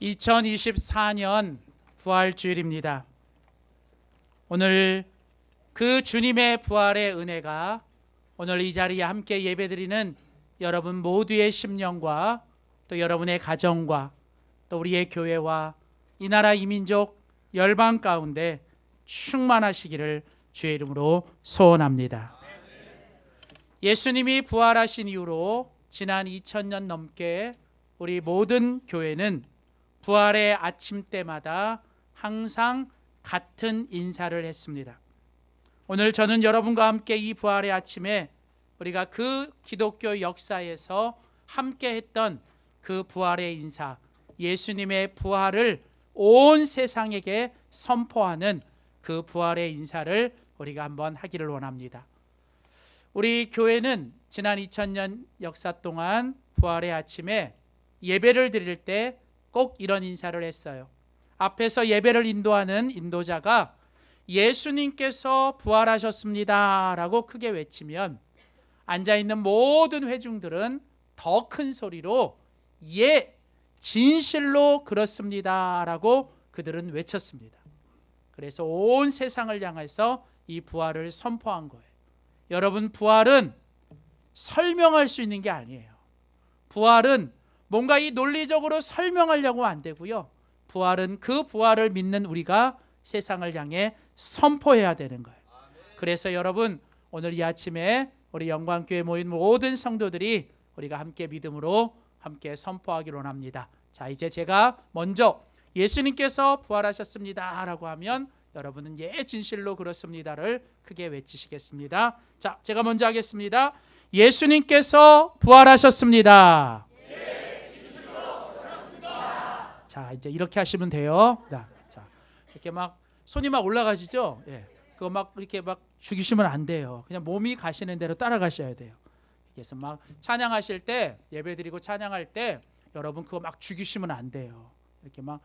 2024년 부활주일입니다. 오늘 그 주님의 부활의 은혜가 오늘 이 자리에 함께 예배드리는 여러분 모두의 심령과 또 여러분의 가정과 또 우리의 교회와 이 나라 이민족 열방 가운데 충만하시기를 주의 이름으로 소원합니다. 예수님이 부활하신 이후로 지난 2000년 넘게 우리 모든 교회는 부활의 아침 때마다 항상 같은 인사를 했습니다. 오늘 저는 여러분과 함께 이 부활의 아침에 우리가 그 기독교 역사에서 함께 했던 그 부활의 인사, 예수님의 부활을 온 세상에게 선포하는 그 부활의 인사를 우리가 한번 하기를 원합니다. 우리 교회는 지난 2000년 역사 동안 부활의 아침에 예배를 드릴 때 꼭 이런 인사를 했어요. 앞에서 예배를 인도하는 인도자가 예수님께서 부활하셨습니다 라고 크게 외치면 앉아있는 모든 회중들은 더 큰 소리로 예, 진실로 그렇습니다 라고 그들은 외쳤습니다. 그래서 온 세상을 향해서 이 부활을 선포한 거예요. 여러분, 부활은 설명할 수 있는 게 아니에요. 부활은 뭔가 이 논리적으로 설명하려고 안 되고요. 부활은 그 부활을 믿는 우리가 세상을 향해 선포해야 되는 거예요. 그래서 여러분, 오늘 이 아침에 우리 영광교회 모인 모든 성도들이 우리가 함께 믿음으로 함께 선포하기를 원합니다. 자, 이제 제가 먼저 예수님께서 부활하셨습니다 라고 하면 여러분은 예, 진실로 그렇습니다를 크게 외치시겠습니다. 자, 제가 먼저 하겠습니다. 예수님께서 부활하셨습니다. 자, 이제 이렇게 하시면 돼요. 자, 이렇게 막 손이 막 올라가시죠? 예. 그거 막 이렇게 막 죽이시면 안 돼요. 그냥 몸이 가시는 대로 따라가셔야 돼요. 그래서 막 찬양하실 때, 예배드리고 찬양할 때 여러분 그거 막 죽이시면 안 돼요. 이렇게 막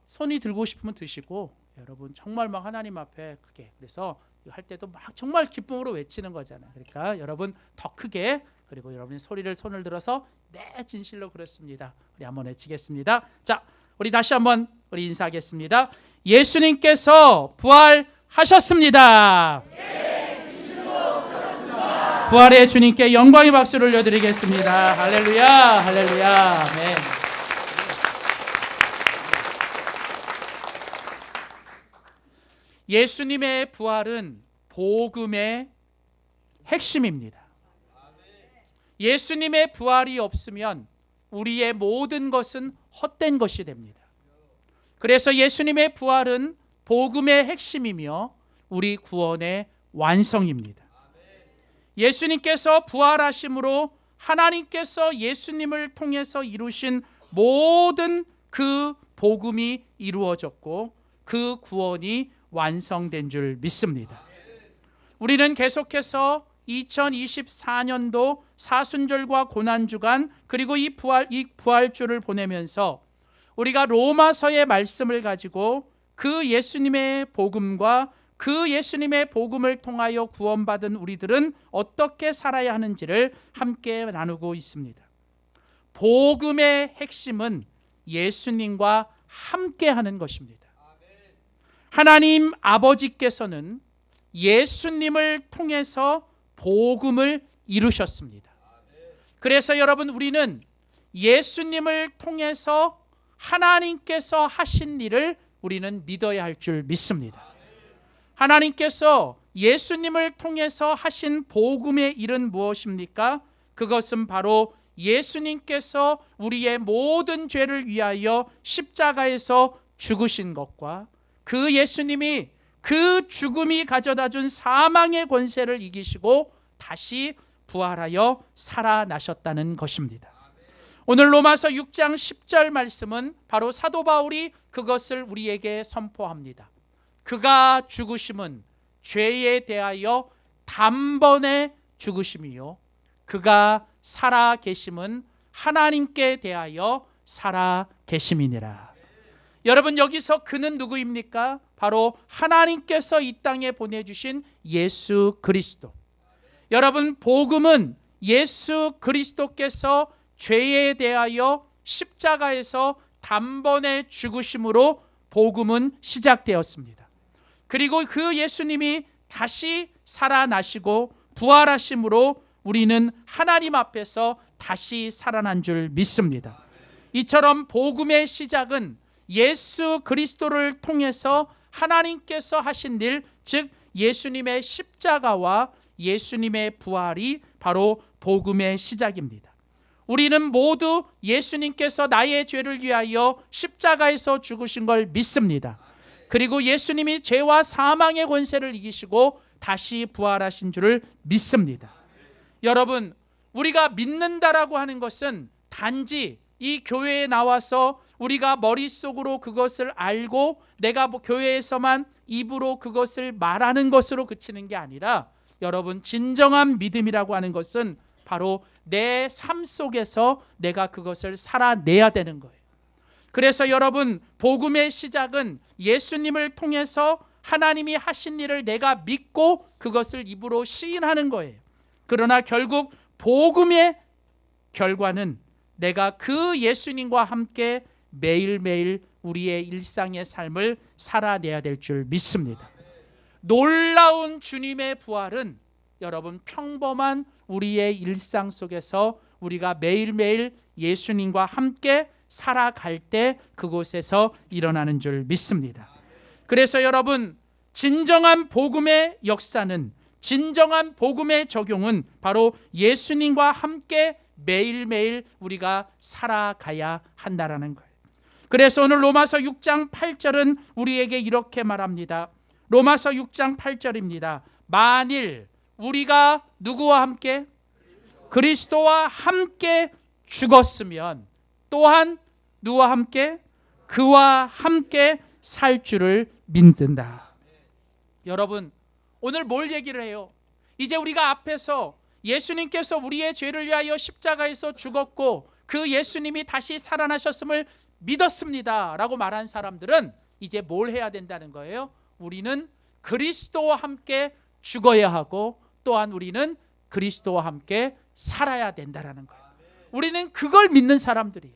손이 들고 싶으면 드시고 여러분 정말 막 하나님 앞에 크게, 그래서 할 때도 막 정말 기쁨으로 외치는 거잖아요. 그러니까 여러분 더 크게, 그리고 여러분이 손을 들어서 네, 진실로 그렇습니다. 우리 한번 외치겠습니다. 자, 우리 다시 한번 우리 인사하겠습니다. 예수님께서 부활하셨습니다. 네, 진실로 그렇습니다. 부활의 주님께 영광의 박수를 올려드리겠습니다. 할렐루야, 할렐루야. 아멘. 예수님의 부활은 복음의 핵심입니다. 예수님의 부활이 없으면 우리의 모든 것은 헛된 것이 됩니다. 그래서 예수님의 부활은 복음의 핵심이며 우리 구원의 완성입니다. 예수님께서 부활하심으로 하나님께서 예수님을 통해서 이루신 모든 그 복음이 이루어졌고 그 구원이 완성된 줄 믿습니다. 우리는 계속해서 2024년도 사순절과 고난주간, 그리고 이 부활주를 보내면서 우리가 로마서의 말씀을 가지고 그 예수님의 복음과 그 예수님의 복음을 통하여 구원받은 우리들은 어떻게 살아야 하는지를 함께 나누고 있습니다. 복음의 핵심은 예수님과 함께 하는 것입니다. 하나님 아버지께서는 예수님을 통해서 복음을 이루셨습니다. 그래서 여러분, 우리는 예수님을 통해서 하나님께서 하신 일을 우리는 믿어야 할 줄 믿습니다. 하나님께서 예수님을 통해서 하신 복음의 일은 무엇입니까? 그것은 바로 예수님께서 우리의 모든 죄를 위하여 십자가에서 죽으신 것과 그 예수님이 그 죽음이 가져다 준 사망의 권세를 이기시고 다시 부활하여 살아나셨다는 것입니다. 오늘 로마서 6장 10절 말씀은 바로 사도 바울이 그것을 우리에게 선포합니다. 그가 죽으심은 죄에 대하여 단번에 죽으심이요, 그가 살아 계심은 하나님께 대하여 살아 계심이니라. 여러분, 여기서 그는 누구입니까? 바로 하나님께서 이 땅에 보내주신 예수 그리스도. 여러분, 복음은 예수 그리스도께서 죄에 대하여 십자가에서 단번에 죽으심으로 복음은 시작되었습니다. 그리고 그 예수님이 다시 살아나시고 부활하심으로 우리는 하나님 앞에서 다시 살아난 줄 믿습니다. 이처럼 복음의 시작은 예수 그리스도를 통해서 하나님께서 하신 일, 즉 예수님의 십자가와 예수님의 부활이 바로 복음의 시작입니다. 우리는 모두 예수님께서 나의 죄를 위하여 십자가에서 죽으신 걸 믿습니다. 그리고 예수님이 죄와 사망의 권세를 이기시고 다시 부활하신 줄을 믿습니다. 여러분, 우리가 믿는다라고 하는 것은 단지 이 교회에 나와서 우리가 머릿속으로 그것을 알고 내가 교회에서만 입으로 그것을 말하는 것으로 그치는 게 아니라, 여러분, 진정한 믿음이라고 하는 것은 바로 내 삶 속에서 내가 그것을 살아내야 되는 거예요. 그래서 여러분, 복음의 시작은 예수님을 통해서 하나님이 하신 일을 내가 믿고 그것을 입으로 시인하는 거예요. 그러나 결국 복음의 결과는 내가 그 예수님과 함께 매일매일 우리의 일상의 삶을 살아내야 될 줄 믿습니다. 놀라운 주님의 부활은 여러분, 평범한 우리의 일상 속에서 우리가 매일매일 예수님과 함께 살아갈 때 그곳에서 일어나는 줄 믿습니다. 그래서 여러분, 진정한 복음의 역사는, 진정한 복음의 적용은 바로 예수님과 함께 매일매일 우리가 살아가야 한다라는 거예요. 그래서 오늘 로마서 6장 8절은 우리에게 이렇게 말합니다. 로마서 6장 8절입니다. 만일 우리가 누구와 함께? 그리스도와 함께 죽었으면 또한 누구와 함께? 그와 함께 살 줄을 믿는다. 여러분, 오늘 뭘 얘기를 해요? 이제 우리가 앞에서 예수님께서 우리의 죄를 위하여 십자가에서 죽었고 그 예수님이 다시 살아나셨음을 믿었습니다 라고 말한 사람들은 이제 뭘 해야 된다는 거예요? 우리는 그리스도와 함께 죽어야 하고 또한 우리는 그리스도와 함께 살아야 된다는 거예요. 우리는 그걸 믿는 사람들이에요.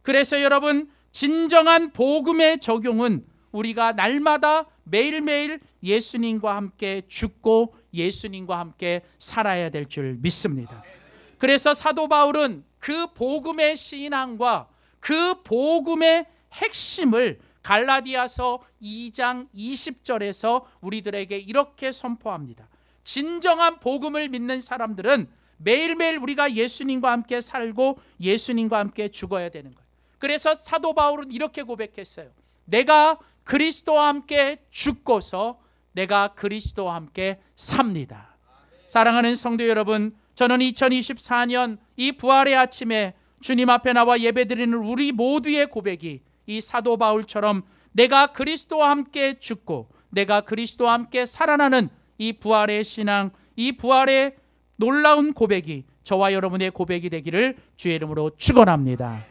그래서 여러분, 진정한 복음의 적용은 우리가 날마다 매일매일 예수님과 함께 죽고 예수님과 함께 살아야 될 줄 믿습니다. 그래서 사도 바울은 그 복음의 신앙과 그 복음의 핵심을 갈라디아서 2장 20절에서 우리들에게 이렇게 선포합니다. 진정한 복음을 믿는 사람들은 매일매일 우리가 예수님과 함께 살고 예수님과 함께 죽어야 되는 거예요. 그래서 사도 바울은 이렇게 고백했어요. 내가 그리스도와 함께 죽고서 내가 그리스도와 함께 삽니다. 사랑하는 성도 여러분, 저는 2024년 이 부활의 아침에 주님 앞에 나와 예배드리는 우리 모두의 고백이 이 사도 바울처럼 내가 그리스도와 함께 죽고 내가 그리스도와 함께 살아나는 이 부활의 신앙, 이 부활의 놀라운 고백이 저와 여러분의 고백이 되기를 주의 이름으로 축원합니다.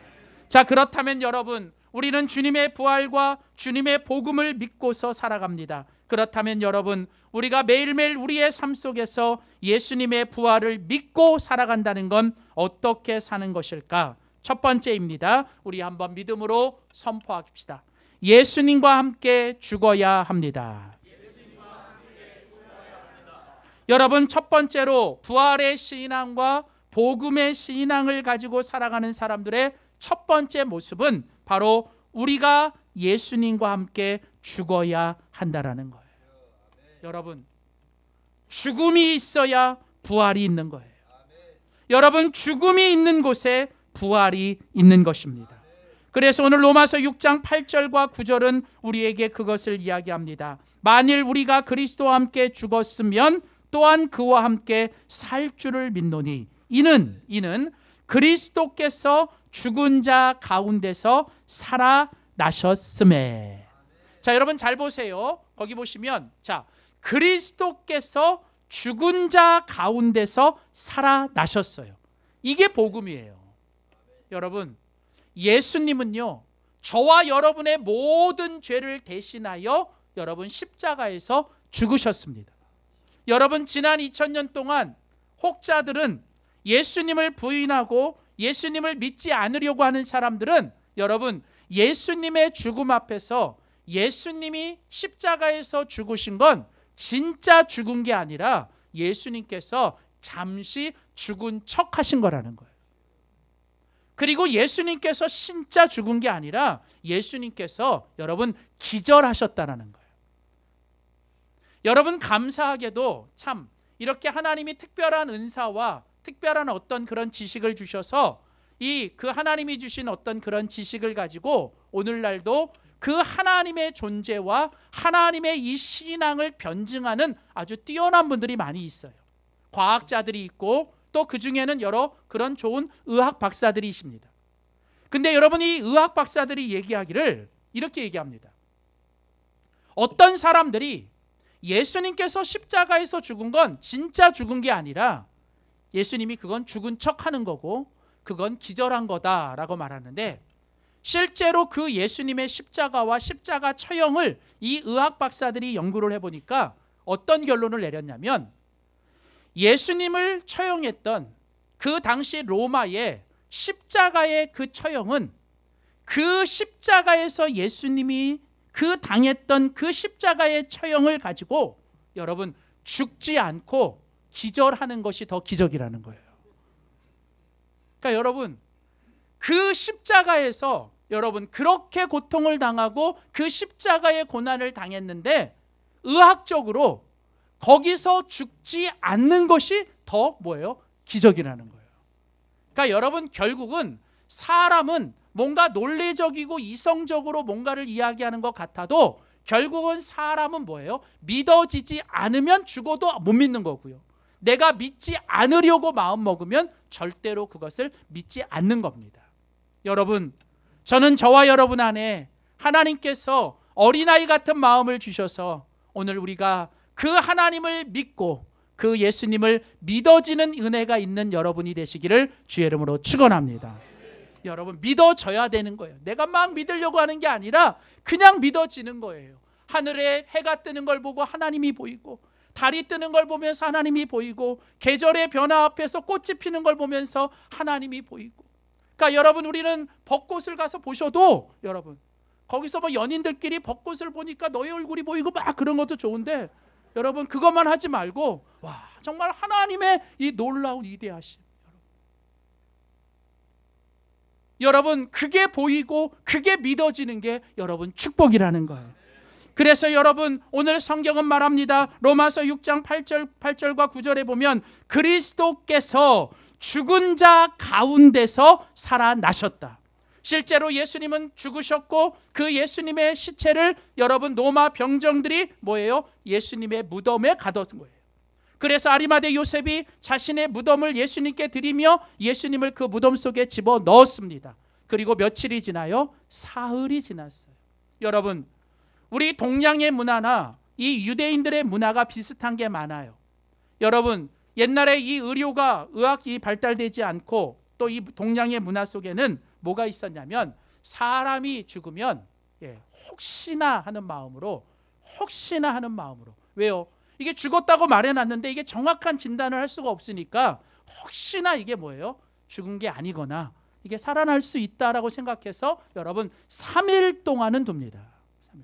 자, 그렇다면 여러분, 우리는 주님의 부활과 주님의 복음을 믿고서 살아갑니다. 그렇다면 여러분, 우리가 매일매일 우리의 삶 속에서 예수님의 부활을 믿고 살아간다는 건 어떻게 사는 것일까? 첫 번째입니다. 우리 한번 믿음으로 선포합시다. 예수님과 함께 죽어야 합니다. 여러분, 첫 번째로 부활의 신앙과 복음의 신앙을 가지고 살아가는 사람들의 첫 번째 모습은 바로 우리가 예수님과 함께 죽어야 한다라는 거예요. 여러분, 죽음이 있어야 부활이 있는 거예요. 여러분, 죽음이 있는 곳에 부활이 있는 것입니다. 그래서 오늘 로마서 6장 8절과 9절은 우리에게 그것을 이야기합니다. 만일 우리가 그리스도와 함께 죽었으면 또한 그와 함께 살 줄을 믿노니 이는 그리스도께서 죽은 자 가운데서 살아나셨음에. 자, 여러분 잘 보세요. 거기 보시면, 자, 그리스도께서 죽은 자 가운데서 살아나셨어요. 이게 복음이에요. 여러분, 예수님은요, 저와 여러분의 모든 죄를 대신하여 여러분 십자가에서 죽으셨습니다. 여러분, 지난 2000년 동안 혹자들은 예수님을 부인하고 예수님을 믿지 않으려고 하는 사람들은 여러분, 예수님의 죽음 앞에서 예수님이 십자가에서 죽으신 건 진짜 죽은 게 아니라 예수님께서 잠시 죽은 척 하신 거라는 거예요. 그리고 예수님께서 진짜 죽은 게 아니라 예수님께서 여러분 기절하셨다라는 거예요. 여러분 감사하게도 참 이렇게 하나님이 특별한 은사와 특별한 어떤 그런 지식을 주셔서 그 하나님이 주신 어떤 그런 지식을 가지고 오늘날도 그 하나님의 존재와 하나님의 이 신앙을 변증하는 아주 뛰어난 분들이 많이 있어요. 과학자들이 있고 또 그 중에는 여러 그런 좋은 의학 박사들이십니다. 근데 여러분 이 의학 박사들이 얘기하기를 이렇게 얘기합니다. 어떤 사람들이 예수님께서 십자가에서 죽은 건 진짜 죽은 게 아니라 예수님이 그건 죽은 척 하는 거고 그건 기절한 거다라고 말하는데, 실제로 그 예수님의 십자가와 십자가 처형을 이 의학 박사들이 연구를 해보니까 어떤 결론을 내렸냐면, 예수님을 처형했던 그 당시 로마의 십자가의 그 처형은 그 십자가에서 예수님이 그 당했던 그 십자가의 처형을 가지고 여러분 죽지 않고 기절하는 것이 더 기적이라는 거예요. 그러니까 여러분 그 십자가에서 여러분 그렇게 고통을 당하고 그 십자가의 고난을 당했는데 의학적으로 거기서 죽지 않는 것이 더 뭐예요? 기적이라는 거예요. 그러니까 여러분 결국은 사람은 뭔가 논리적이고 이성적으로 뭔가를 이야기하는 것 같아도 결국은 사람은 뭐예요? 믿어지지 않으면 죽어도 못 믿는 거고요. 내가 믿지 않으려고 마음 먹으면 절대로 그것을 믿지 않는 겁니다. 여러분, 저는 저와 여러분 안에 하나님께서 어린아이 같은 마음을 주셔서 오늘 우리가 그 하나님을 믿고 그 예수님을 믿어지는 은혜가 있는 여러분이 되시기를 주의 이름으로 축원합니다. 여러분 믿어져야 되는 거예요. 내가 막 믿으려고 하는 게 아니라 그냥 믿어지는 거예요. 하늘에 해가 뜨는 걸 보고 하나님이 보이고, 달이 뜨는 걸 보면서 하나님이 보이고, 계절의 변화 앞에서 꽃이 피는 걸 보면서 하나님이 보이고. 그러니까 여러분 우리는 벚꽃을 가서 보셔도 여러분 거기서 뭐 연인들끼리 벚꽃을 보니까 너의 얼굴이 보이고 막 그런 것도 좋은데 여러분 그것만 하지 말고 와 정말 하나님의 이 놀라운 위대하심, 여러분 그게 보이고 그게 믿어지는 게 여러분 축복이라는 거예요. 그래서 여러분 오늘 성경은 말합니다. 로마서 6장 8절과 9절에 보면 그리스도께서 죽은 자 가운데서 살아나셨다. 실제로 예수님은 죽으셨고 그 예수님의 시체를 여러분 로마 병정들이 뭐예요? 예수님의 무덤에 가뒀던 거예요. 그래서 아리마대 요셉이 자신의 무덤을 예수님께 드리며 예수님을 그 무덤 속에 집어 넣었습니다. 그리고 며칠이 지나요? 사흘이 지났어요. 여러분 우리 동양의 문화나 이 유대인들의 문화가 비슷한 게 많아요. 여러분 옛날에 이 의학이 발달되지 않고 또 이 동양의 문화 속에는 뭐가 있었냐면 사람이 죽으면 혹시나 하는 마음으로 왜요? 이게 죽었다고 말해놨는데 이게 정확한 진단을 할 수가 없으니까 혹시나 이게 뭐예요? 죽은 게 아니거나 이게 살아날 수 있다라고 생각해서 여러분 3일 동안은 둡니다. 3일.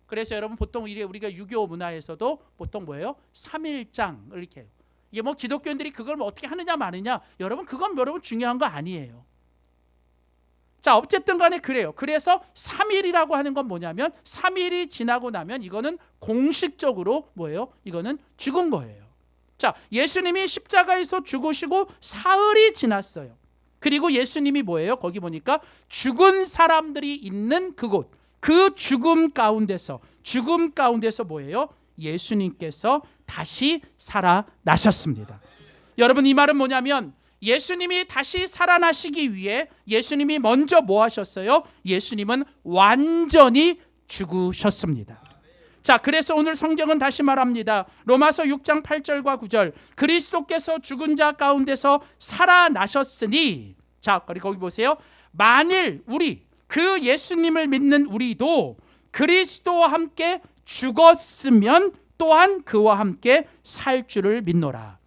그래서 여러분 보통 우리가 유교 문화에서도 보통 뭐예요? 3일장 이렇게 해요. 이게 뭐 기독교인들이 그걸 뭐 어떻게 하느냐 마느냐 여러분 그건 여러분 중요한 거 아니에요. 자 어쨌든 간에 그래요. 그래서 3일이라고 하는 건 뭐냐면 3일이 지나고 나면 이거는 공식적으로 뭐예요? 이거는 죽은 거예요. 자 예수님이 십자가에서 죽으시고 사흘이 지났어요. 그리고 예수님이 뭐예요? 거기 보니까 죽은 사람들이 있는 그곳, 그 죽음 가운데서 뭐예요? 예수님께서 다시 살아나셨습니다. 여러분 이 말은 뭐냐면 예수님이 다시 살아나시기 위해 예수님이 먼저 뭐 하셨어요? 예수님은 완전히 죽으셨습니다. 자, 그래서 오늘 성경은 다시 말합니다. 로마서 6장 8절과 9절. 그리스도께서 죽은 자 가운데서 살아나셨으니, 자, 거기 보세요. 만일 그 예수님을 믿는 우리도 그리스도와 함께 죽었으면 또한 그와 함께 살 줄을 믿노라.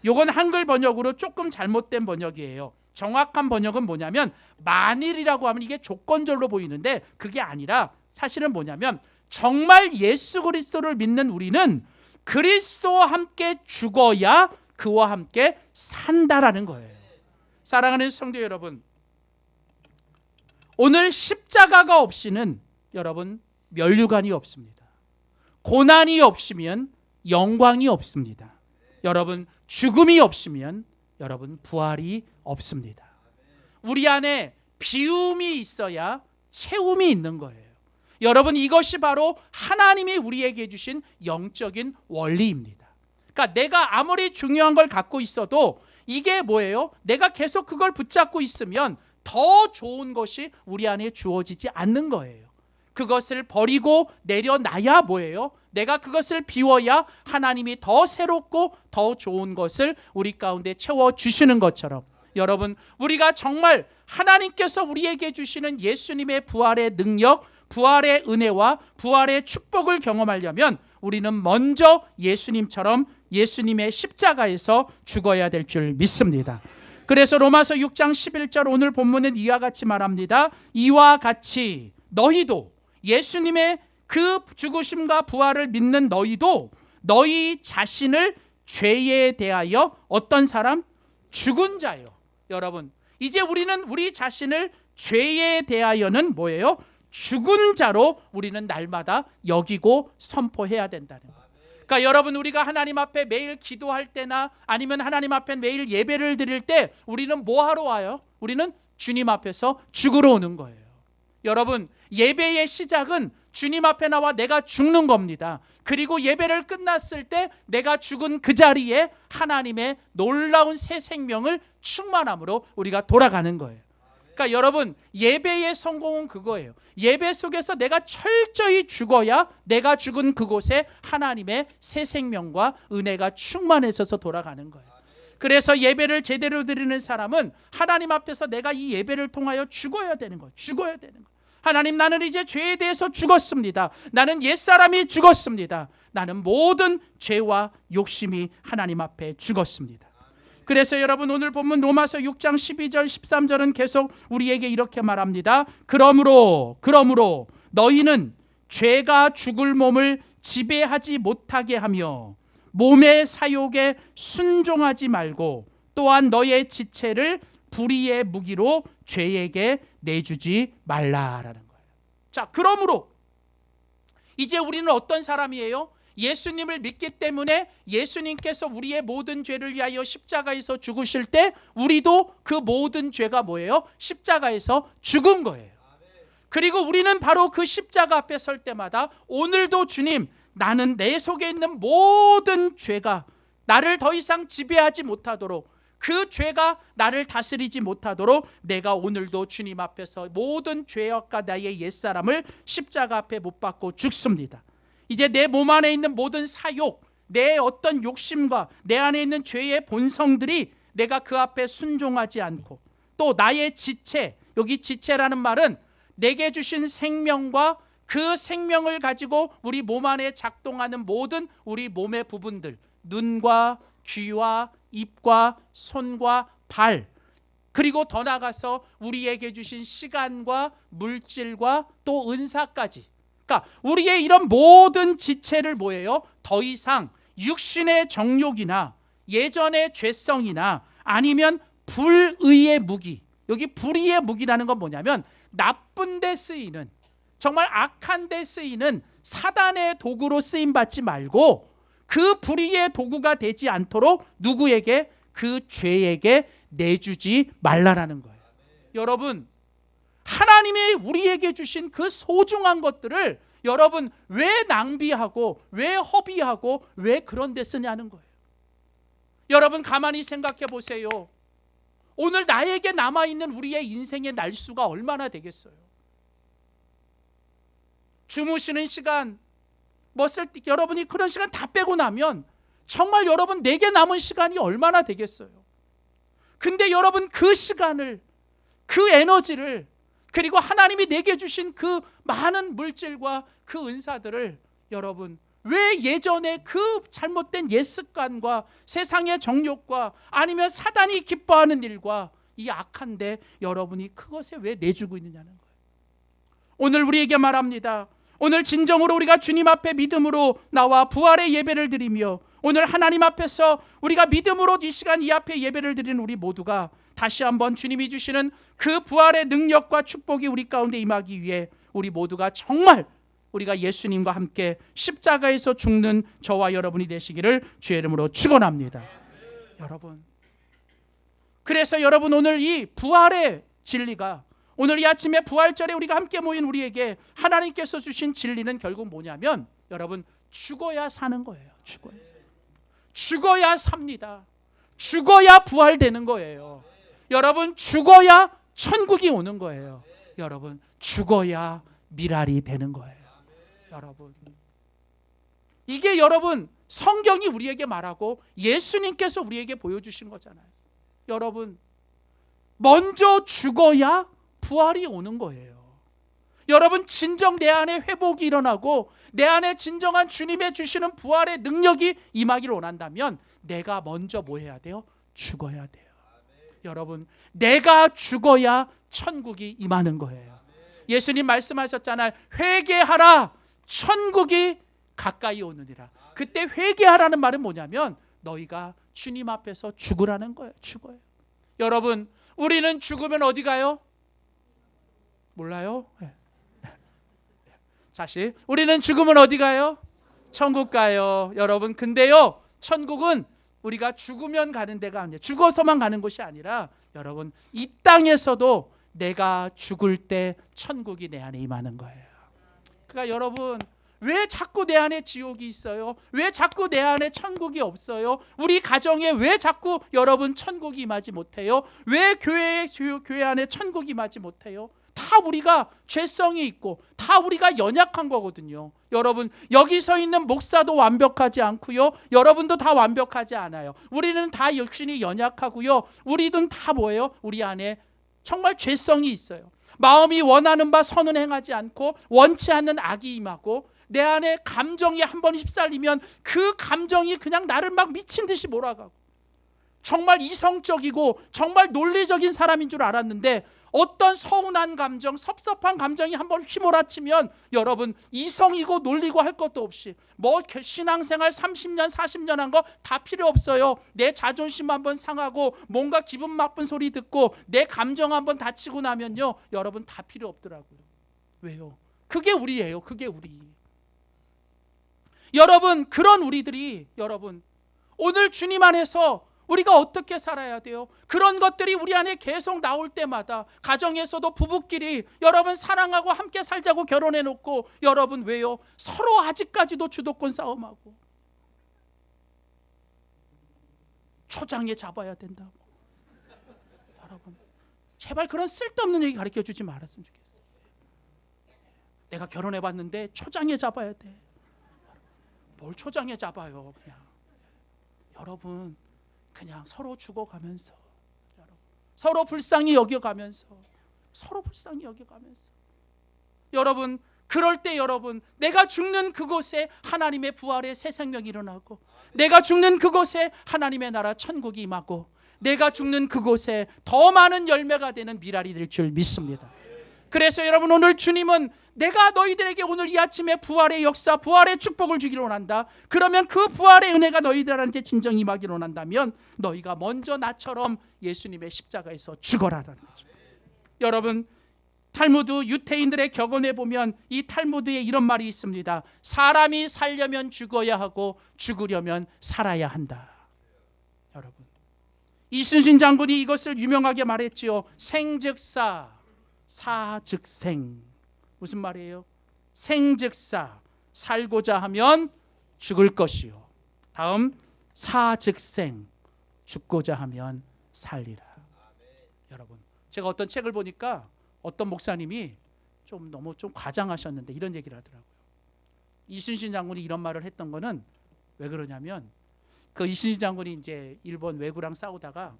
요건 한글 번역으로 조금 잘못된 번역이에요. 정확한 번역은 뭐냐면 만일이라고 하면 이게 조건절로 보이는데 그게 아니라 사실은 뭐냐면 정말 예수 그리스도를 믿는 우리는 그리스도와 함께 죽어야 그와 함께 산다라는 거예요. 사랑하는 성도 여러분, 오늘 십자가가 없이는 여러분 면류관이 없습니다. 고난이 없으면 영광이 없습니다. 여러분 죽음이 없으면 여러분 부활이 없습니다. 우리 안에 비움이 있어야 채움이 있는 거예요. 여러분 이것이 바로 하나님이 우리에게 주신 영적인 원리입니다. 그러니까 내가 아무리 중요한 걸 갖고 있어도 이게 뭐예요? 내가 계속 그걸 붙잡고 있으면 더 좋은 것이 우리 안에 주어지지 않는 거예요. 그것을 버리고 내려놔야 뭐예요? 내가 그것을 비워야 하나님이 더 새롭고 더 좋은 것을 우리 가운데 채워주시는 것처럼 여러분 우리가 정말 하나님께서 우리에게 주시는 예수님의 부활의 능력, 부활의 은혜와 부활의 축복을 경험하려면 우리는 먼저 예수님처럼 예수님의 십자가에서 죽어야 될 줄 믿습니다. 그래서 로마서 6장 11절 오늘 본문은 이와 같이 말합니다. 이와 같이 너희도 예수님의 그 죽으심과 부활을 믿는 너희도 너희 자신을 죄에 대하여 어떤 사람? 죽은 자요. 여러분 이제 우리는 우리 자신을 죄에 대하여는 뭐예요? 죽은 자로 우리는 날마다 여기고 선포해야 된다는 거예요. 그러니까 여러분 우리가 하나님 앞에 매일 기도할 때나 아니면 하나님 앞에 매일 예배를 드릴 때 우리는 뭐 하러 와요? 우리는 주님 앞에서 죽으러 오는 거예요. 여러분 예배의 시작은 주님 앞에 나와 내가 죽는 겁니다. 그리고 예배를 끝났을 때 내가 죽은 그 자리에 하나님의 놀라운 새 생명을 충만함으로 우리가 돌아가는 거예요. 그러니까 여러분 예배의 성공은 그거예요. 예배 속에서 내가 철저히 죽어야 내가 죽은 그곳에 하나님의 새 생명과 은혜가 충만해져서 돌아가는 거예요. 그래서 예배를 제대로 드리는 사람은 하나님 앞에서 내가 이 예배를 통하여 죽어야 되는 거예요. 죽어야 되는 거예요. 하나님 나는 이제 죄에 대해서 죽었습니다. 나는 옛사람이 죽었습니다. 나는 모든 죄와 욕심이 하나님 앞에 죽었습니다. 그래서 여러분 오늘 본문 로마서 6장 12절 13절은 계속 우리에게 이렇게 말합니다. 그러므로 너희는 죄가 죽을 몸을 지배하지 못하게 하며 몸의 사욕에 순종하지 말고 또한 너의 지체를 불의의 무기로 죄에게 내주지 말라라는 거예요. 자, 그러므로 이제 우리는 어떤 사람이에요? 예수님을 믿기 때문에 예수님께서 우리의 모든 죄를 위하여 십자가에서 죽으실 때 우리도 그 모든 죄가 뭐예요? 십자가에서 죽은 거예요. 그리고 우리는 바로 그 십자가 앞에 설 때마다 오늘도 주님 나는 내 속에 있는 모든 죄가 나를 더 이상 지배하지 못하도록 그 죄가 나를 다스리지 못하도록 내가 오늘도 주님 앞에서 모든 죄악과 나의 옛사람을 십자가 앞에 못 박고 죽습니다. 이제 내 몸 안에 있는 모든 사욕, 내 어떤 욕심과 내 안에 있는 죄의 본성들이 내가 그 앞에 순종하지 않고 또 나의 지체, 여기 지체라는 말은 내게 주신 생명과 그 생명을 가지고 우리 몸 안에 작동하는 모든 우리 몸의 부분들, 눈과 귀와 입과 손과 발, 그리고 더 나아가서 우리에게 주신 시간과 물질과 또 은사까지, 그러니까 우리의 이런 모든 지체를 뭐예요? 더 이상 육신의 정욕이나 예전의 죄성이나 아니면 불의의 무기, 여기 불의의 무기라는 건 뭐냐면 나쁜 데 쓰이는, 정말 악한 데 쓰이는 사단의 도구로 쓰임받지 말고 그 불의의 도구가 되지 않도록 누구에게? 그 죄에게 내주지 말라라는 거예요. 여러분, 하나님이 우리에게 주신 그 소중한 것들을 여러분 왜 낭비하고 왜 허비하고 왜 그런 데 쓰냐는 거예요. 여러분 가만히 생각해 보세요. 오늘 나에게 남아있는 우리의 인생의 날수가 얼마나 되겠어요? 주무시는 시간, 여러분이 그런 시간 다 빼고 나면 정말 여러분 내게 남은 시간이 얼마나 되겠어요? 근데 여러분 그 시간을, 그 에너지를, 그리고 하나님이 내게 주신 그 많은 물질과 그 은사들을 여러분 왜 예전에 그 잘못된 옛 습관과 세상의 정욕과 아니면 사단이 기뻐하는 일과 이 악한데 여러분이 그것에 왜 내주고 있느냐는 거예요. 오늘 우리에게 말합니다. 오늘 진정으로 우리가 주님 앞에 믿음으로 나와 부활의 예배를 드리며 오늘 하나님 앞에서 우리가 믿음으로 이 시간 이 앞에 예배를 드리는 우리 모두가 다시 한번 주님이 주시는 그 부활의 능력과 축복이 우리 가운데 임하기 위해 우리 모두가 정말 우리가 예수님과 함께 십자가에서 죽는 저와 여러분이 되시기를 주의 이름으로 축원합니다. 여러분, 그래서 여러분 오늘 이 부활의 진리가 오늘 이 아침에 부활절에 우리가 함께 모인 우리에게 하나님께서 주신 진리는 결국 뭐냐면 여러분 죽어야 사는 거예요. 죽어야 삽니다. 죽어야 부활되는 거예요. 여러분 죽어야 천국이 오는 거예요. 여러분 죽어야 미랄이 되는 거예요. 여러분 이게 여러분 성경이 우리에게 말하고 예수님께서 우리에게 보여주신 거잖아요. 여러분 먼저 죽어야 부활이 오는 거예요. 여러분 진정 내 안에 회복이 일어나고 내 안에 진정한 주님의 주시는 부활의 능력이 임하기를 원한다면 내가 먼저 뭐 해야 돼요? 죽어야 돼요. 여러분 내가 죽어야 천국이 임하는 거예요. 예수님 말씀하셨잖아요. 회개하라 천국이 가까이 오느니라. 그때 회개하라는 말은 뭐냐면 너희가 주님 앞에서 죽으라는 거예요. 죽어요. 여러분 우리는 죽으면 어디 가요? 몰라요? 다시 우리는 죽으면 어디 가요? 천국 가요. 여러분 근데요 천국은 우리가 죽으면 가는 데가 아니에요. 죽어서만 가는 곳이 아니라 여러분 이 땅에서도 내가 죽을 때 천국이 내 안에 임하는 거예요. 그러니까 여러분 왜 자꾸 내 안에 지옥이 있어요? 왜 자꾸 내 안에 천국이 없어요? 우리 가정에 왜 자꾸 여러분 천국이 임하지 못해요? 왜 교회 안에 천국이 임하지 못해요? 다 우리가 죄성이 있고 다 우리가 연약한 거거든요. 여러분 여기 서 있는 목사도 완벽하지 않고요. 여러분도 다 완벽하지 않아요. 우리는 다 역시 연약하고요. 우리는 다 뭐예요? 우리 안에 정말 죄성이 있어요. 마음이 원하는 바 선은 행하지 않고 원치 않는 악이 임하고 내 안에 감정이 한번 휩쓸리면 그 감정이 그냥 나를 막 미친 듯이 몰아가고 정말 이성적이고 정말 논리적인 사람인 줄 알았는데 어떤 서운한 감정, 섭섭한 감정이 한번 휘몰아치면 여러분 이성이고 논리고 할 것도 없이 뭐 신앙생활 30년 40년 한 거 다 필요 없어요. 내 자존심 한번 상하고 뭔가 기분 나쁜 소리 듣고 내 감정 한번 다치고 나면요 여러분 다 필요 없더라고요. 왜요? 그게 우리예요. 그게 우리. 여러분 그런 우리들이 여러분 오늘 주님 안에서 우리가 어떻게 살아야 돼요? 그런 것들이 우리 안에 계속 나올 때마다 가정에서도 부부끼리 여러분 사랑하고 함께 살자고 결혼해 놓고 여러분 왜요? 서로 아직까지도 주도권 싸움하고 초장에 잡아야 된다고. 여러분 제발 그런 쓸데없는 얘기 가르쳐 주지 말았으면 좋겠어요. 내가 결혼해 봤는데 초장에 잡아야 돼. 뭘 초장에 잡아요. 그냥 여러분 그냥 서로 죽어가면서 서로 불쌍히 여겨가면서 여러분 그럴 때 여러분 내가 죽는 그곳에 하나님의 부활의 새 생명이 일어나고 내가 죽는 그곳에 하나님의 나라 천국이 임하고 내가 죽는 그곳에 더 많은 열매가 되는 미랄이 될 줄 믿습니다. 그래서 여러분 오늘 주님은 내가 너희들에게 오늘 이 아침에 부활의 역사, 부활의 축복을 주기를 원한다. 그러면 그 부활의 은혜가 너희들한테 진정 임하기를 원한다면 너희가 먼저 나처럼 예수님의 십자가에서 죽어라라는 거죠. 여러분 탈무드 유태인들의 격언에 보면 이 탈무드에 이런 말이 있습니다. 사람이 살려면 죽어야 하고 죽으려면 살아야 한다. 여러분 이순신 장군이 이것을 유명하게 말했지요. 생즉사 사즉생. 무슨 말이에요? 생즉사 살고자 하면 죽을 것이요. 다음 사즉생 죽고자 하면 살리라. 여러분 제가 어떤 책을 보니까 어떤 목사님이 너무 과장하셨는데 이런 얘기를 하더라고요. 이순신 장군이 이런 말을 했던 거는 왜 그러냐면 그 이순신 장군이 이제 일본 왜구랑 싸우다가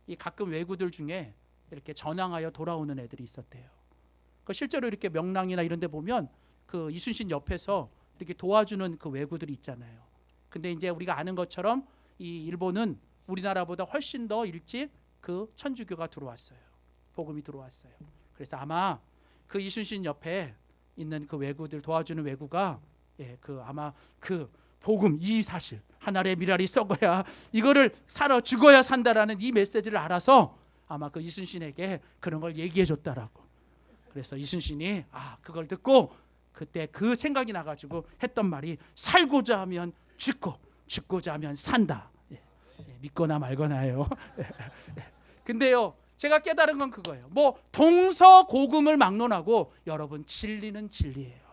이 가끔 왜구들 중에 이렇게 전항하여 돌아오는 애들이 있었대요. 실제로 이렇게 명랑이나 이런 데 보면 그 이순신 옆에서 이렇게 도와주는 그 왜구들이 있잖아요. 근데 이제 우리가 아는 것처럼 이 일본은 우리나라보다 훨씬 더 일찍 그 천주교가 들어왔어요. 복음이 들어왔어요. 그래서 아마 그 이순신 옆에 있는 그 외구들 도와주는 외구가 아마 그 복음, 이 사실 하늘의 미랄이 썩어야 이거를 살아 죽어야 산다라는 이 메시지를 알아서 아마 그 이순신에게 그런 걸 얘기해 줬다라고. 그래서 이순신이 그걸 듣고 그때 그 생각이 나가지고 했던 말이 살고자 하면 죽고 죽고자 하면 산다. 믿거나 말거나요. 근데요, 제가 깨달은 건 그거예요. 뭐 동서고금을 막론하고 여러분 진리는 진리예요.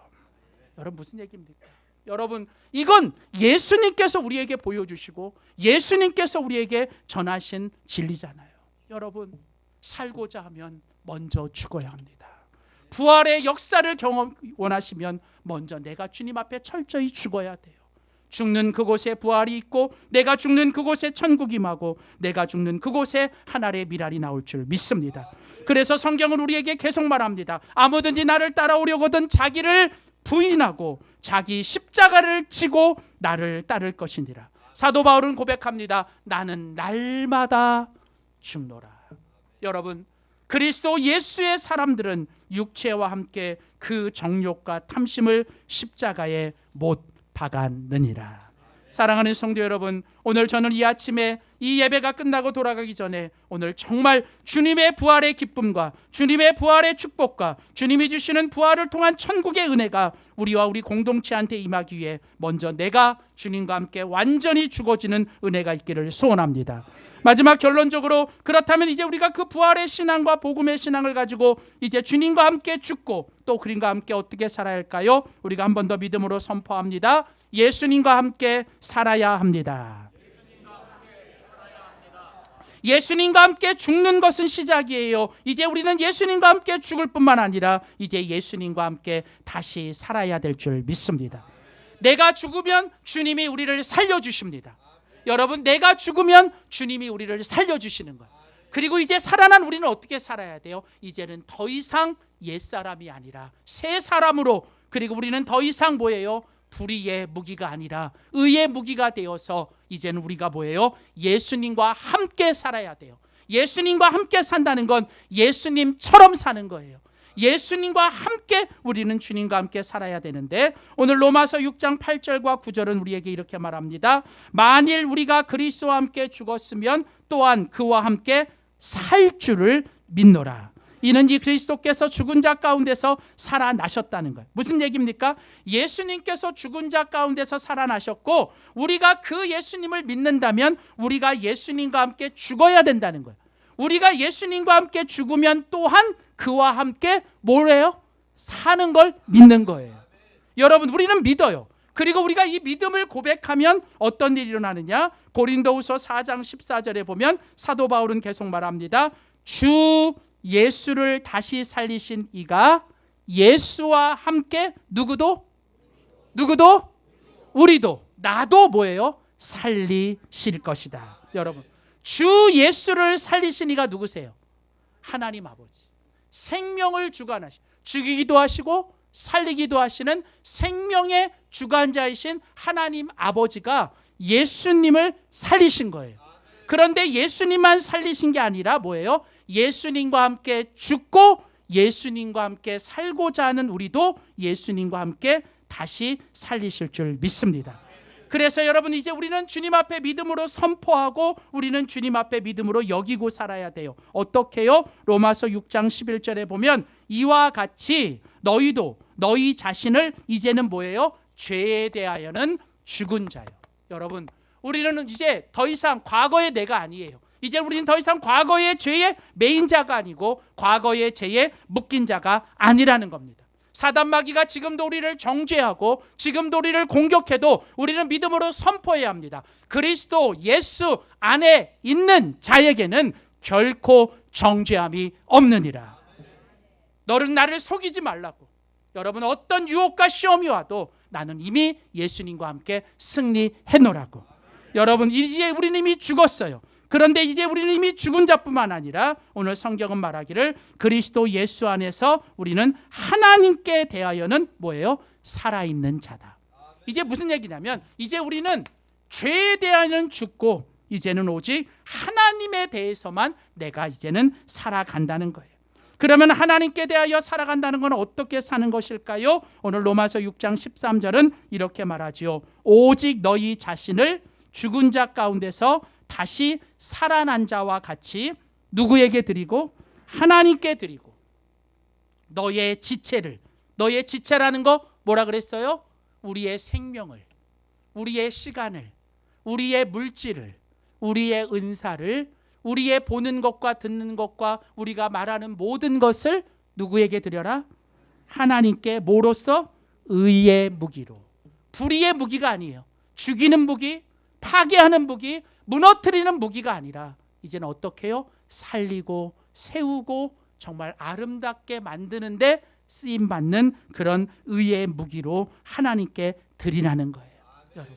여러분 무슨 얘기입니까? 여러분 이건 예수님께서 우리에게 보여주시고 예수님께서 우리에게 전하신 진리잖아요. 여러분 살고자 하면 먼저 죽어야 합니다. 부활의 역사를 원하시면 먼저 내가 주님 앞에 철저히 죽어야 돼요. 죽는 그곳에 부활이 있고 내가 죽는 그곳에 천국이 임하고 내가 죽는 그곳에 하늘의 미랄이 나올 줄 믿습니다. 그래서 성경은 우리에게 계속 말합니다. 아무든지 나를 따라오려거든 자기를 부인하고 자기 십자가를 지고 나를 따를 것이니라. 사도 바울은 고백합니다. 나는 날마다 죽노라. 여러분 그리스도 예수의 사람들은 육체와 함께 그 정욕과 탐심을 십자가에 못 박았느니라. 사랑하는 성도 여러분, 오늘 저는 이 아침에 이 예배가 끝나고 돌아가기 전에 오늘 정말 주님의 부활의 기쁨과 주님의 부활의 축복과 주님이 주시는 부활을 통한 천국의 은혜가 우리와 우리 공동체한테 임하기 위해 먼저 내가 주님과 함께 완전히 죽어지는 은혜가 있기를 소원합니다. 마지막 결론적으로 그렇다면 이제 우리가 그 부활의 신앙과 복음의 신앙을 가지고 이제 주님과 함께 죽고 또 그림과 함께 어떻게 살아야 할까요? 우리가 한 번 더 믿음으로 선포합니다. 예수님과 함께 살아야 합니다. 예수님과 함께 죽는 것은 시작이에요. 이제 우리는 예수님과 함께 죽을 뿐만 아니라 이제 예수님과 함께 다시 살아야 될 줄 믿습니다. 내가 죽으면 주님이 우리를 살려주십니다. 여러분 내가 죽으면 주님이 우리를 살려주시는 거예요. 그리고 이제 살아난 우리는 어떻게 살아야 돼요? 이제는 더 이상 옛사람이 아니라 새 사람으로, 그리고 우리는 더 이상 뭐예요? 불의의 무기가 아니라 의의 무기가 되어서 이제는 우리가 뭐예요? 예수님과 함께 살아야 돼요. 예수님과 함께 산다는 건 예수님처럼 사는 거예요. 예수님과 함께 우리는 주님과 함께 살아야 되는데 오늘 로마서 6장 8절과 9절은 우리에게 이렇게 말합니다. 만일 우리가 그리스도와 함께 죽었으면 또한 그와 함께 살 줄을 믿노라. 이는 이 그리스도께서 죽은 자 가운데서 살아나셨다는 거예요. 무슨 얘기입니까? 예수님께서 죽은 자 가운데서 살아나셨고 우리가 그 예수님을 믿는다면 우리가 예수님과 함께 죽어야 된다는 거예요. 우리가 예수님과 함께 죽으면 또한 그와 함께 뭐래요? 사는 걸 믿는 거예요. 여러분 우리는 믿어요. 그리고 우리가 이 믿음을 고백하면 어떤 일이 일어나느냐? 고린도후서 4장 14절에 보면 사도 바울은 계속 말합니다. 주 예수를 다시 살리신 이가 예수와 함께 누구도 우리도 나도 뭐예요? 살리실 것이다. 여러분 주 예수를 살리신 이가 누구세요? 하나님 아버지. 생명을 주관하시고 죽이기도 하시고 살리기도 하시는 생명의 주관자이신 하나님 아버지가 예수님을 살리신 거예요. 그런데 예수님만 살리신 게 아니라 뭐예요? 예수님과 함께 죽고 예수님과 함께 살고자 하는 우리도 예수님과 함께 다시 살리실 줄 믿습니다. 그래서 여러분 이제 우리는 주님 앞에 믿음으로 선포하고 우리는 주님 앞에 믿음으로 여기고 살아야 돼요. 어떻게요? 로마서 6장 11절에 보면 이와 같이 너희도 너희 자신을 이제는 뭐예요? 죄에 대하여는 죽은 자요. 여러분 우리는 이제 더 이상 과거의 내가 아니에요. 이제 우리는 더 이상 과거의 죄의 메인자가 아니고 과거의 죄에 묶인 자가 아니라는 겁니다. 사단마귀가 지금도 우리를 정죄하고 지금도 우리를 공격해도 우리는 믿음으로 선포해야 합니다. 그리스도 예수 안에 있는 자에게는 결코 정죄함이 없느니라. 너는 나를 속이지 말라고. 여러분 어떤 유혹과 시험이 와도 나는 이미 예수님과 함께 승리해놓으라고. 여러분 이제 우리는 이미 죽었어요. 그런데 이제 우리는 이미 죽은 자뿐만 아니라 오늘 성경은 말하기를 그리스도 예수 안에서 우리는 하나님께 대하여는 뭐예요? 살아있는 자다. 이제 무슨 얘기냐면 이제 우리는 죄에 대하여는 죽고 이제는 오직 하나님 하나님에 대해서만 내가 이제는 살아간다는 거예요. 그러면 하나님께 대하여 살아간다는 건 어떻게 사는 것일까요? 오늘 로마서 6장 13절은 이렇게 말하지요. 오직 너희 자신을 죽은 자 가운데서 다시 살아난 자와 같이 누구에게 드리고? 하나님께 드리고, 너의 지체라는 거 뭐라 그랬어요? 우리의 생명을, 우리의 시간을, 우리의 물질을, 우리의 은사를, 우리의 보는 것과 듣는 것과 우리가 말하는 모든 것을 누구에게 드려라? 하나님께. 뭐로써? 의의 무기로. 불의의 무기가 아니에요. 죽이는 무기, 파괴하는 무기, 무너뜨리는 무기가 아니라 이제는 어떻게 해요? 살리고 세우고 정말 아름답게 만드는데 쓰임받는 그런 의의 무기로 하나님께 드리라는 거예요. 여러분,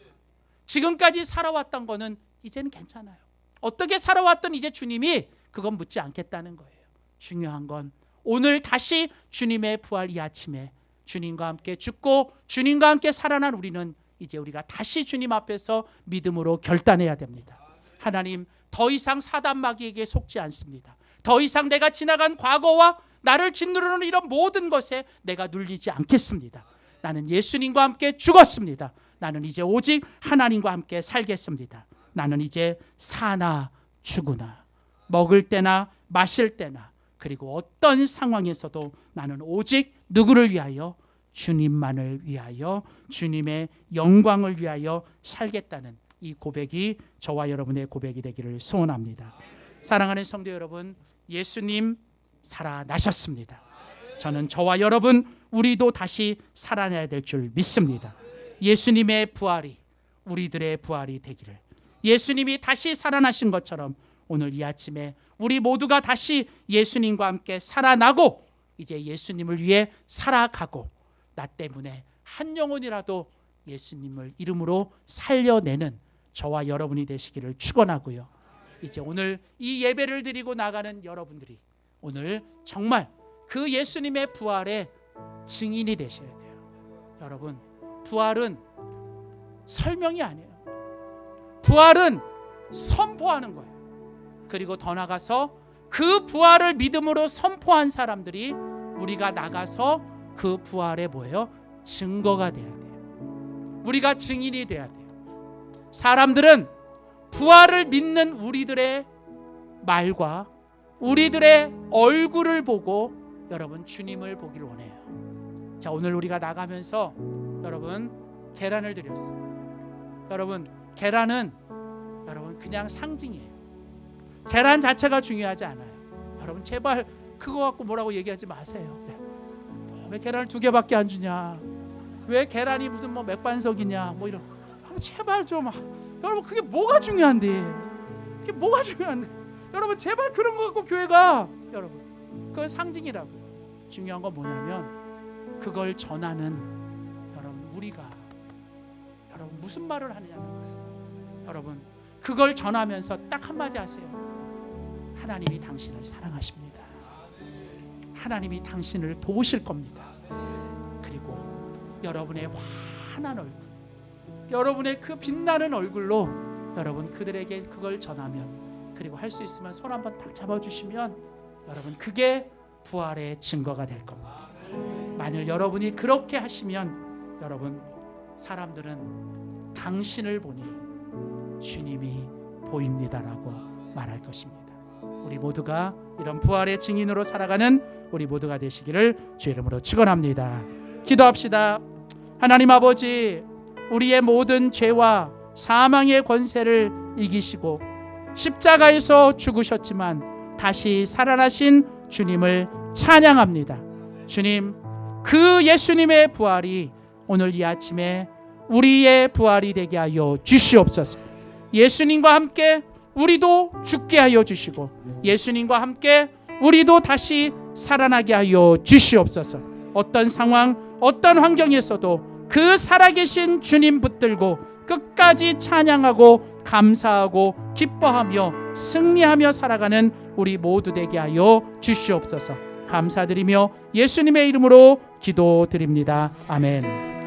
지금까지 살아왔던 거는 이제는 괜찮아요. 어떻게 살아왔던 이제 주님이 그건 묻지 않겠다는 거예요. 중요한 건 오늘 다시 주님의 부활 이 아침에 주님과 함께 죽고 주님과 함께 살아난 우리는 이제 우리가 다시 주님 앞에서 믿음으로 결단해야 됩니다. 하나님, 더 이상 사단 마귀에게 속지 않습니다. 더 이상 내가 지나간 과거와 나를 짓누르는 이런 모든 것에 내가 눌리지 않겠습니다. 나는 예수님과 함께 죽었습니다. 나는 이제 오직 하나님과 함께 살겠습니다. 나는 이제 사나 죽으나 먹을 때나 마실 때나 그리고 어떤 상황에서도 나는 오직 누구를 위하여? 주님만을 위하여, 주님의 영광을 위하여 살겠다는 이 고백이 저와 여러분의 고백이 되기를 소원합니다. 사랑하는 성도 여러분, 예수님 살아나셨습니다. 저는 저와 여러분 우리도 다시 살아나야 될 줄 믿습니다. 예수님의 부활이 우리들의 부활이 되기를, 예수님이 다시 살아나신 것처럼 오늘 이 아침에 우리 모두가 다시 예수님과 함께 살아나고 이제 예수님을 위해 살아가고 나 때문에 한 영혼이라도 예수님을 이름으로 살려내는 저와 여러분이 되시기를 축원하고요. 이제 오늘 이 예배를 드리고 나가는 여러분들이 오늘 정말 그 예수님의 부활의 증인이 되셔야 돼요. 여러분, 부활은 설명이 아니에요. 부활은 선포하는 거예요. 그리고 더 나가서 그 부활을 믿음으로 선포한 사람들이 우리가 나가서 그 부활의 뭐예요? 증거가 돼야 돼요. 우리가 증인이 돼야 돼요. 사람들은 부활을 믿는 우리들의 말과 우리들의 얼굴을 보고 여러분 주님을 보기를 원해요. 자, 오늘 우리가 나가면서 여러분 계란을 드렸어요. 여러분, 계란은 여러분 그냥 상징이에요. 계란 자체가 중요하지 않아요. 여러분 제발 그거 갖고 뭐라고 얘기하지 마세요. 왜 계란을 2개밖에 안 주냐? 왜 계란이 무슨 뭐 맥반석이냐? 뭐 이런. 제발 좀, 여러분 그게 뭐가 중요한데? 그게 뭐가 중요한데? 여러분 제발 그런 거 갖고 교회가, 여러분 그건 상징이라고요. 중요한 건 뭐냐면 그걸 전하는 여러분 우리가 여러분 무슨 말을 하느냐는 거예요. 여러분 그걸 전하면서 딱 한마디 하세요. 하나님이 당신을 사랑하십니다. 하나님이 당신을 도우실 겁니다. 그리고 여러분의 환한 얼굴, 여러분의 그 빛나는 얼굴로 여러분 그들에게 그걸 전하면, 그리고 할 수 있으면 손 한번 딱 잡아주시면 여러분 그게 부활의 증거가 될 겁니다. 만일 여러분이 그렇게 하시면 여러분 사람들은 당신을 보니 주님이 보입니다라고 말할 것입니다. 우리 모두가 이런 부활의 증인으로 살아가는 우리 모두가 되시기를 주 이름으로 축원합니다. 기도합시다. 하나님 아버지, 우리의 모든 죄와 사망의 권세를 이기시고 십자가에서 죽으셨지만 다시 살아나신 주님을 찬양합니다. 주님, 그 예수님의 부활이 오늘 이 아침에 우리의 부활이 되게 하여 주시옵소서. 예수님과 함께 우리도 죽게 하여 주시고 예수님과 함께 우리도 다시 살아나게 하여 주시옵소서. 어떤 상황, 어떤 환경에서도 그 살아계신 주님 붙들고 끝까지 찬양하고 감사하고 기뻐하며 승리하며 살아가는 우리 모두 되게 하여 주시옵소서. 감사드리며 예수님의 이름으로 기도드립니다. 아멘.